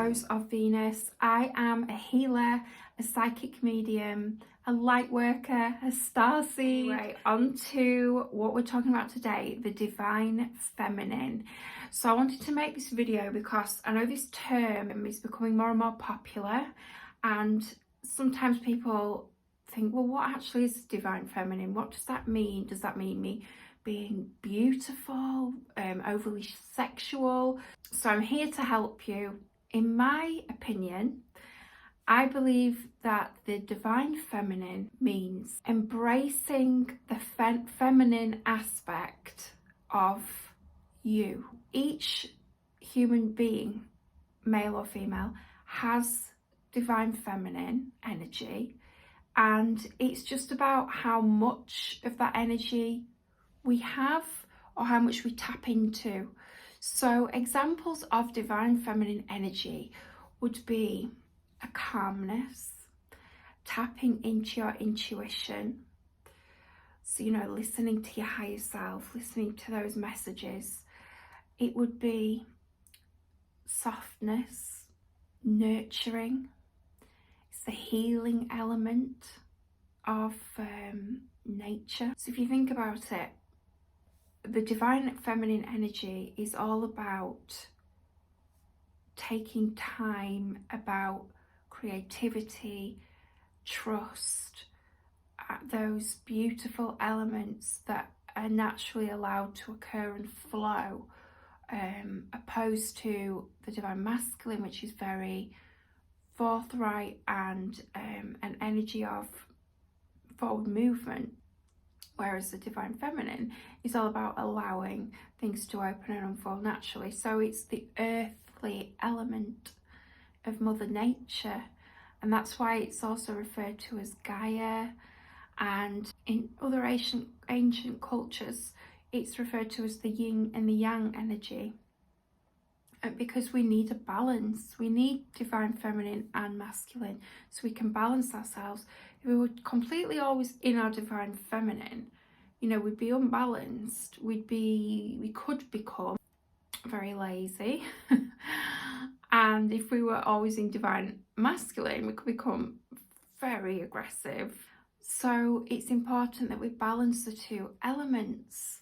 Rose of Venus. I am a healer, a psychic medium, a light worker, a starseed. Right, on to what we're talking about today, the divine feminine. So I wanted to make this video because I know this term is becoming more and more popular, and sometimes people think, well, what actually is divine feminine? What does that mean? Does that mean me being beautiful, overly sexual? So I'm here to help you. In my opinion, I believe that the divine feminine means embracing the feminine aspect of you. Each human being, male or female, has divine feminine energy, and it's just about how much of that energy we have or how much we tap into. So examples of divine feminine energy would be a calmness, tapping into your intuition. So, listening to your higher self, listening to those messages. It would be softness, nurturing. It's the healing element of nature. So if you think about it, the divine feminine energy is all about taking time, about creativity, trust, those beautiful elements that are naturally allowed to occur and flow, opposed to the divine masculine, which is very forthright and an energy of forward movement, whereas the divine feminine is all about allowing things to open and unfold naturally. So it's the earthly element of Mother Nature, and that's why it's also referred to as Gaia, and in other ancient cultures it's referred to as the yin and the yang energy, because we need a balance. We need divine feminine and masculine so we can balance ourselves. If we were completely always in our divine feminine, we'd be unbalanced. We could become very lazy. And if we were always in divine masculine, we could become very aggressive. So it's important that we balance the two elements.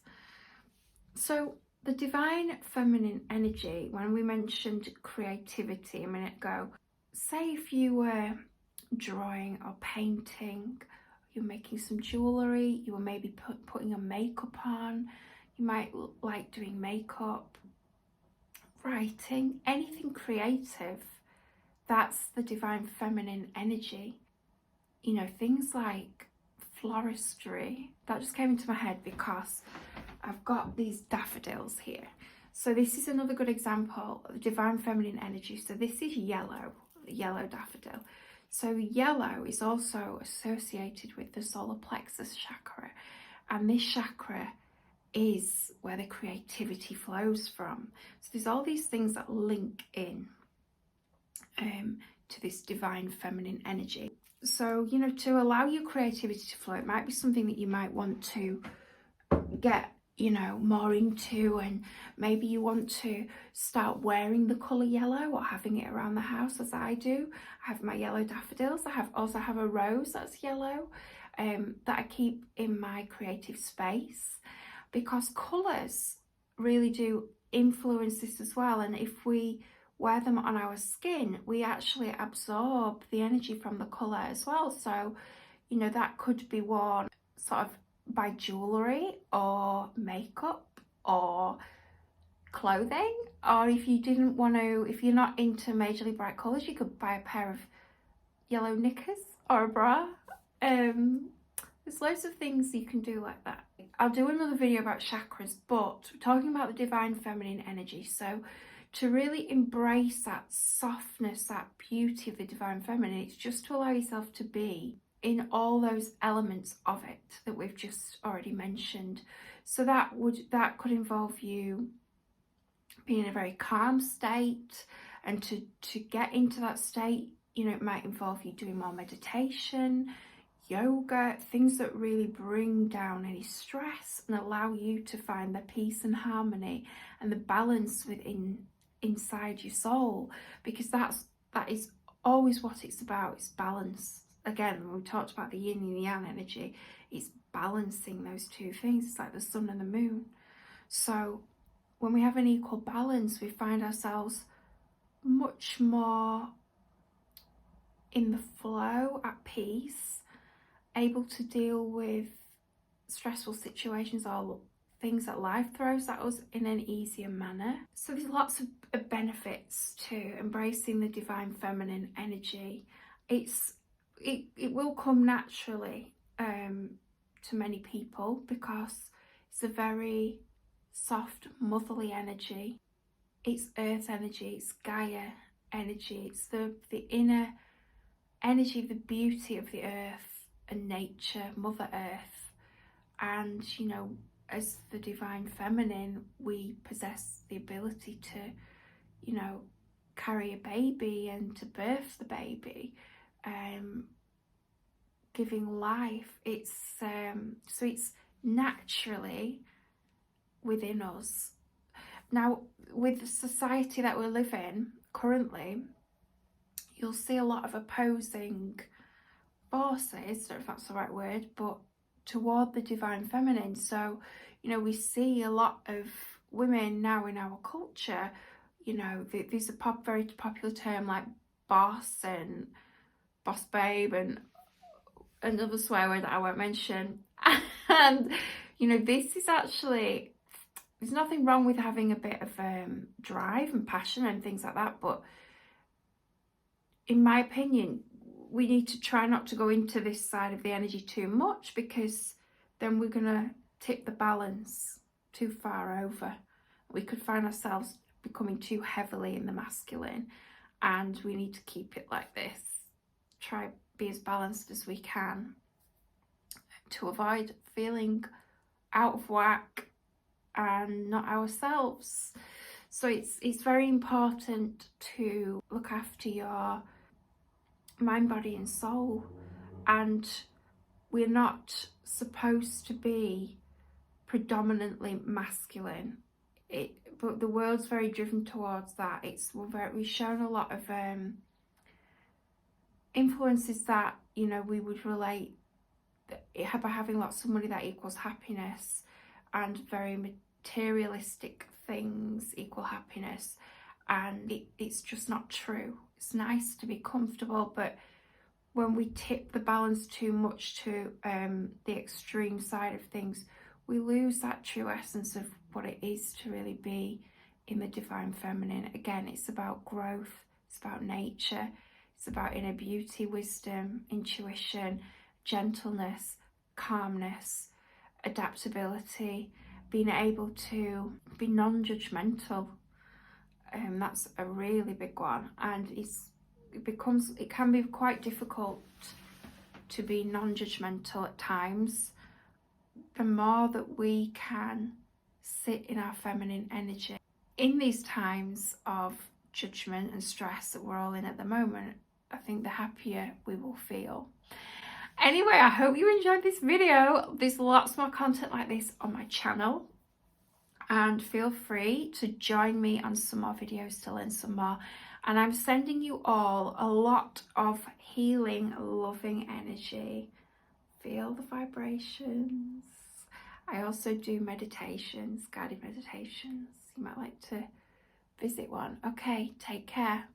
So the divine feminine energy, when we mentioned creativity a minute ago, say if you were drawing or painting, you're making some jewellery, you were maybe putting your makeup on, you might like doing makeup, writing, anything creative, that's the divine feminine energy. Things like floristry, that just came into my head because I've got these daffodils here. So this is another good example of divine feminine energy. So this is yellow, the yellow daffodil. So yellow is also associated with the solar plexus chakra, and this chakra is where the creativity flows from. So there's all these things that link in to this divine feminine energy. So, to allow your creativity to flow, it might be something that you might want to get more into, and maybe you want to start wearing the colour yellow or having it around the house, as I do. I have my yellow daffodils. I also have a rose that's yellow that I keep in my creative space, because colours really do influence this as well. And if we wear them on our skin, we actually absorb the energy from the colour as well. So that could be worn sort of by jewellery or makeup or clothing, or if you didn't want to, if you're not into majorly bright colours, you could buy a pair of yellow knickers or a bra. There's loads of things you can do like that. I'll do another video about chakras, but we're talking about the divine feminine energy. So to really embrace that softness, that beauty of the divine feminine, it's just to allow yourself to be in all those elements of it that we've just already mentioned. So that could involve you being in a very calm state, and to get into that state, it might involve you doing more meditation, yoga, things that really bring down any stress and allow you to find the peace and harmony and the balance within inside your soul, because that is always what it's about. It's balance. Again, when we talked about the yin and the yang energy, it's balancing those two things. It's like the sun and the moon. So when we have an equal balance, we find ourselves much more in the flow, at peace, able to deal with stressful situations or things that life throws at us in an easier manner. So there's lots of benefits to embracing the divine feminine energy. It will come naturally to many people, because it's a very soft, motherly energy. It's earth energy, it's gaia energy, it's the inner energy, the beauty of the earth and nature, Mother Earth. And, you know, as the divine feminine, we possess the ability to, you know, carry a baby and to birth the baby, giving life. It's so it's naturally within us. Now, with the society that we live in currently, you'll see a lot of opposing forces, I don't know if that's the right word, but toward the divine feminine. So, you know, we see a lot of women now in our culture, you know, there's a very popular term like boss and boss babe and another swear word that I won't mention. And, you know, this is actually, there's nothing wrong with having a bit of drive and passion and things like that, but in my opinion, we need to try not to go into this side of the energy too much, because then we're going to tip the balance too far over. We could find ourselves becoming too heavily in the masculine, and we need to keep it like this. Try be as balanced as we can to avoid feeling out of whack and not ourselves. So it's very important to look after your mind, body and soul, and we're not supposed to be predominantly masculine. But the world's very driven towards that. We've shown a lot of influences that, you know, we would relate by having lots of money that equals happiness, and very materialistic things equal happiness, and it's just not true. It's nice to be comfortable, but when we tip the balance too much to the extreme side of things, we lose that true essence of what it is to really be in the divine feminine. Again, it's about growth, it's about nature, it's about inner beauty, wisdom, intuition, gentleness, calmness, adaptability, being able to be non-judgmental. That's a really big one, and it can be quite difficult to be non-judgmental at times. The more that we can sit in our feminine energy in these times of judgment and stress that we're all in at the moment, I think the happier we will feel. Anyway, I hope you enjoyed this video. There's lots more content like this on my channel, and feel free to join me on some more videos to learn some more. And I'm sending you all a lot of healing, loving energy. Feel the vibrations. I also do meditations, guided meditations. You might like to visit one. Okay, take care.